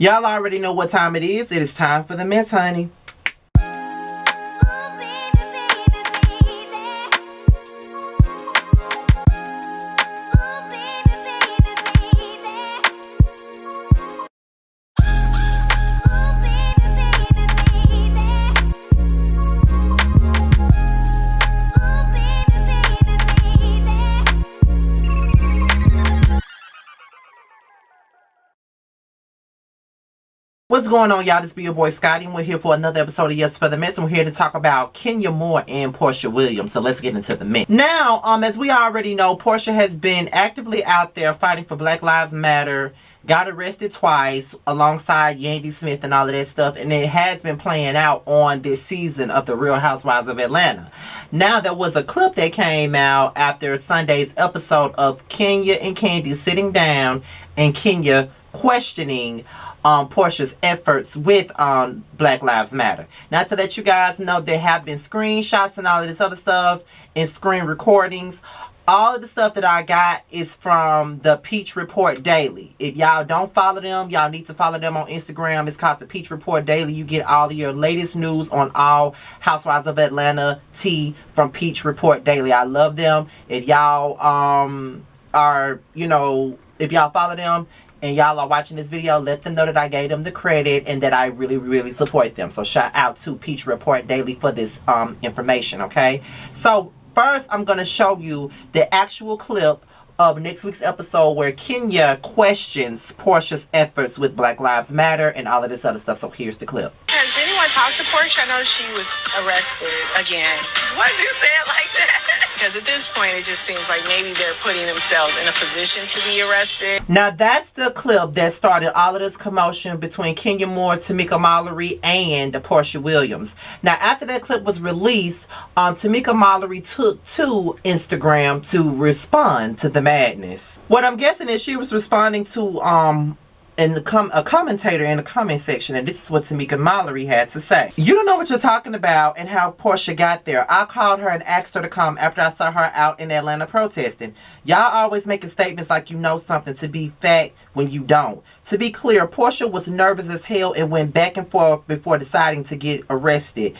Y'all already know what time it is. It is time for the mess, honey. What's going on, y'all? This be your boy Scotty, and we're here for another episode of Yes for the Mess, and we're here to talk about Kenya Moore and Porsha Williams. So let's get into the mess. Now, as we already know, Porsha has been actively out there fighting for Black Lives Matter, got arrested twice alongside Yandy Smith and all of that stuff, and it has been playing out on this season of The Real Housewives of Atlanta. Now, there was a clip that came out after Sunday's episode of Kenya and Kandi sitting down and Kenya questioning Porsha's efforts with Black Lives Matter. Now, to let you guys know, there have been screenshots and all of this other stuff and screen recordings. All of the stuff that I got is from the Peach Report Daily. If y'all don't follow them, y'all need to follow them on Instagram. It's called the Peach Report Daily. You get all of your latest news on all Housewives of Atlanta tea from Peach Report Daily. I love them. If y'all if y'all follow them and y'all are watching this video, let them know that I gave them the credit and that I really support them. So shout out to Peach Report Daily for this information, okay? So first, I'm going to show you the actual clip of next week's episode where Kenya questions Porsha's efforts with Black Lives Matter and all of this other stuff. So here's the clip. Has anyone talked to Porsha? I know she was arrested again. Why did you say it like that? Because at this point, it just seems like maybe they're putting themselves in a position to be arrested. Now, that's the clip that started all of this commotion between Kenya Moore, Tamika Mallory, and Porsha Williams. Now, after that clip was released, Tamika Mallory took to Instagram to respond to the madness. What I'm guessing is she was responding to a commentator in the comment section, and this is what Tamika Mallory had to say. "You don't know what you're talking about and how Porsha got there. I called her and asked her to come after I saw her out in Atlanta protesting. Y'all always making statements like you know something to be fact when you don't. To be clear, Porsha was nervous as hell and went back and forth before deciding to get arrested.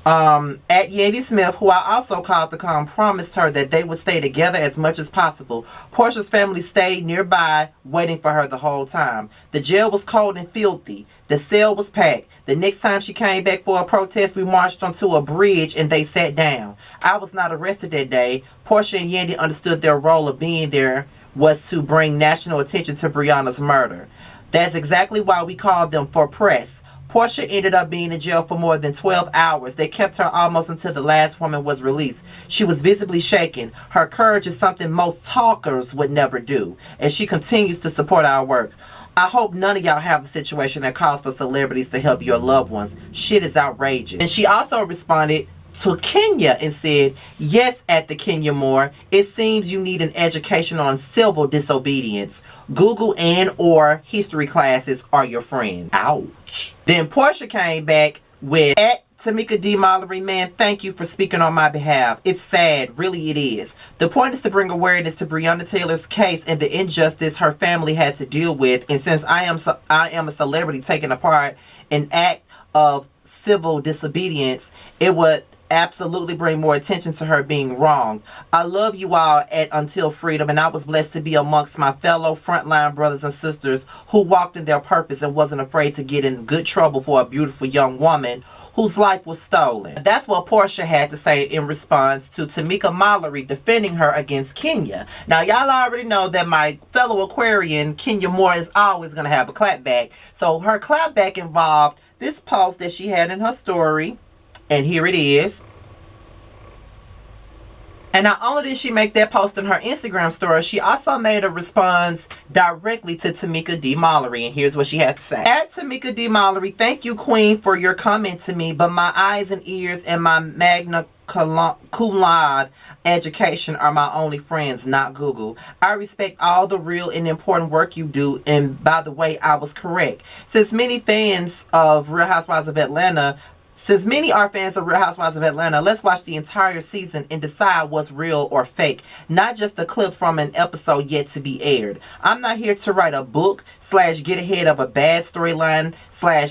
At Yandy Smith, who I also called to come, promised her that they would stay together as much as possible. Porsha's family stayed nearby, waiting for her the whole time. The jail was cold and filthy. The cell was packed. The next time she came back for a protest, we marched onto a bridge and they sat down. I was not arrested that day. Porsha and Yandy understood their role of being there was to bring national attention to Breonna's murder. That's exactly why we called them for press. Porsha ended up being in jail for more than 12 hours. They kept her almost until the last woman was released. She was visibly shaken. Her courage is something most talkers would never do, and she continues to support our work. I hope none of y'all have a situation that calls for celebrities to help your loved ones. Shit is outrageous." And she also responded to Kenya and said, "Yes, at the Kenya Moore, it seems you need an education on civil disobedience. Google and or history classes are your friend." Ouch. Then Porsha came back with, "At Tamika D. Mallory, man, thank you for speaking on my behalf. It's sad, really it is. The point is to bring awareness to Breonna Taylor's case and the injustice her family had to deal with. And since I am a celebrity taking a part in act of civil disobedience, it would absolutely bring more attention to her being wrong. I love you all at Until Freedom, and I was blessed to be amongst my fellow frontline brothers and sisters who walked in their purpose and wasn't afraid to get in good trouble for a beautiful young woman whose life was stolen." That's what Porsha had to say in response to Tamika Mallory defending her against Kenya. Now, y'all already know that my fellow Aquarian, Kenya Moore, is always going to have a clapback. So her clapback involved this post that she had in her story. And here it is. And not only did she make that post in her Instagram story, she also made a response directly to Tamika D. Mallory. And here's what she had to say. "At Tamika D. Mallory, thank you, Queen, for your comment to me, but my eyes and ears and my magna cum laude education are my only friends, not Google. I respect all the real and important work you do, and by the way, I was correct. Since many fans of Real Housewives of Atlanta Since many are fans of Real Housewives of Atlanta, let's watch the entire season and decide what's real or fake, not just a clip from an episode yet to be aired. I'm not here to write a book / get ahead of a bad storyline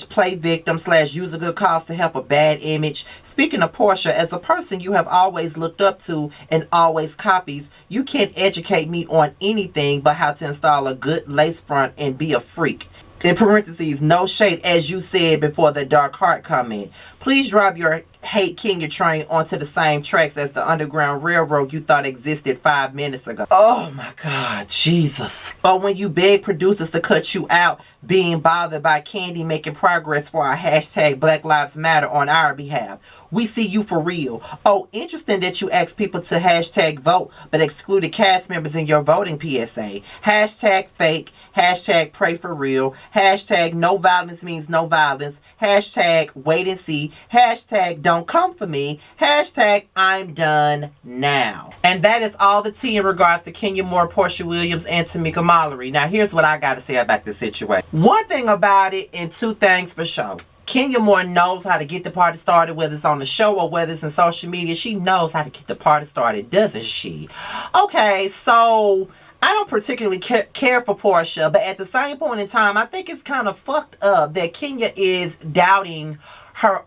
/ play victim / use a good cause to help a bad image. Speaking of Porsha, as a person you have always looked up to and always copies, you can't educate me on anything but how to install a good lace front and be a freak. In parentheses, no shade, as you said before the dark heart comment. Please drive your hate Kenya train onto the same tracks as the Underground Railroad you thought existed 5 minutes ago. Oh my God, Jesus. Or when you beg producers to cut you out being bothered by Candy making progress for our hashtag Black Lives Matter on our behalf. We see you for real. Oh, interesting that you asked people to hashtag vote but excluded cast members in your voting PSA. Hashtag fake. Hashtag pray for real. Hashtag no violence means no violence. Hashtag wait and see. Hashtag don't come for me. Hashtag I'm done now. And that is all the tea in regards to Kenya Moore, Porsha Williams, and Tamika Mallory. Now here's what I got to say about this situation. One thing about it, and two things for sure. Kenya Moore knows how to get the party started, whether it's on the show or whether it's in social media. She knows how to get the party started, doesn't she? Okay, so I don't particularly care for Porsha, but at the same point in time, I think it's kind of fucked up that Kenya is doubting her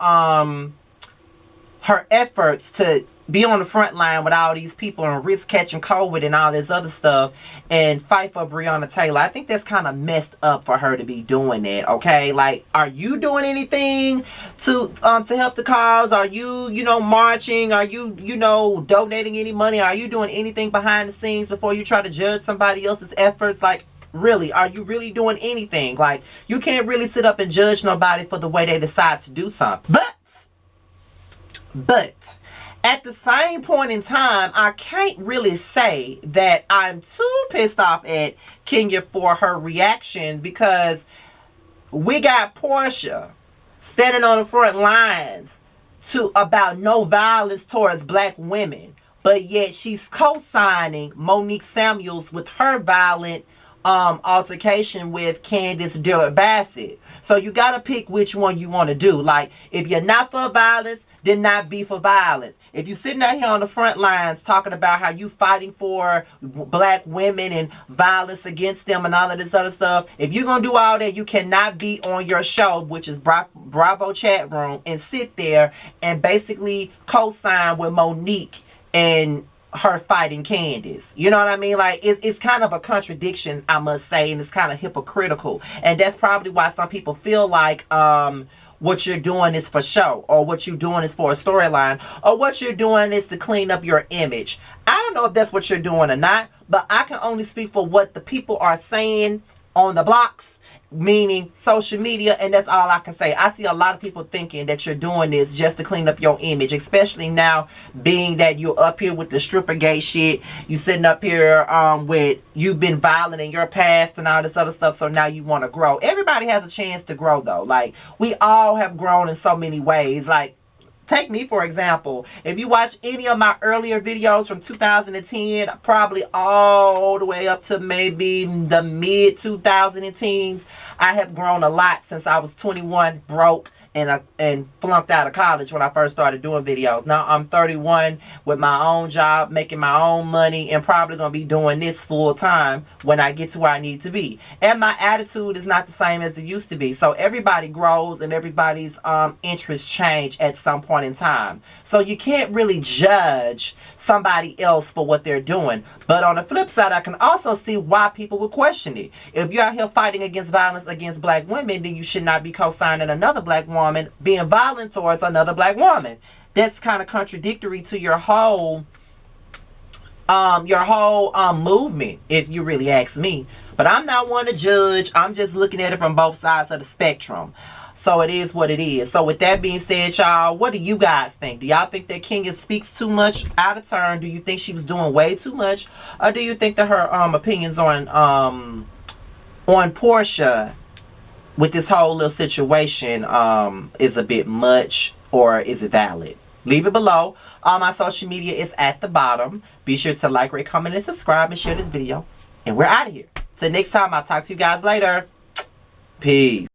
her efforts to be on the front line with all these people and risk catching COVID and all this other stuff and fight for Breonna Taylor. I think that's kind of messed up for her to be doing that, okay? Like, are you doing anything to help the cause? Are you, marching? Are you, donating any money? Are you doing anything behind the scenes before you try to judge somebody else's efforts? Like, really, are you really doing anything? Like, you can't really sit up and judge nobody for the way they decide to do something. But at the same point in time, I can't really say that I'm too pissed off at Kenya for her reaction, because we got Porsha standing on the front lines about no violence towards black women, but yet she's co-signing Monique Samuels with her violent altercation with Candace Dillard Bassett. So you got to pick which one you want to do. Like, if you're not for violence, then not be for violence. If you're sitting out here on the front lines talking about how you fighting for black women and violence against them and all of this other stuff, if you're going to do all that, you cannot be on your show, which is Bravo Chat Room, and sit there and basically co-sign with Monique and her fighting Candace. You know what I mean? Like, it's kind of a contradiction, I must say, and it's kind of hypocritical. And that's probably why some people feel like what you're doing is for show, or what you're doing is for a storyline, or what you're doing is to clean up your image. I don't know if that's what you're doing or not, but I can only speak for what the people are saying on the blocks, meaning social media, and that's all I can say. I see a lot of people thinking that you're doing this just to clean up your image, especially now being that you're up here with the stripper gay shit. You sitting up here with you've been violent in your past and all this other stuff, so now you want to grow. Everybody has a chance to grow, though. Like, we all have grown in so many ways. Like, take me for example. If you watch any of my earlier videos from 2010, probably all the way up to maybe the mid 2010s, I have grown a lot since I was 21, broke, and flunked out of college when I first started doing videos. Now I'm 31 with my own job, making my own money, and probably going to be doing this full time when I get to where I need to be. And my attitude is not the same as it used to be. So everybody grows and everybody's interests change at some point in time. So you can't really judge somebody else for what they're doing. But on the flip side, I can also see why people would question it. If you're out here fighting against violence against black women, then you should not be co-signing another black woman being violent towards another black woman. That's kind of contradictory to your whole movement, if you really ask me. But I'm not one to judge. I'm just looking at it from both sides of the spectrum. So it is what it is. So with that being said, y'all, what do you guys think? Do y'all think that Kenya speaks too much out of turn? Do you think she was doing way too much? Or do you think that her opinions on Porsha with this whole little situation is a bit much, or is it valid? Leave it below. All my social media is at the bottom. Be sure to like, rate, comment, and subscribe, and share this video. And we're out of here. Till next time, I'll talk to you guys later. Peace.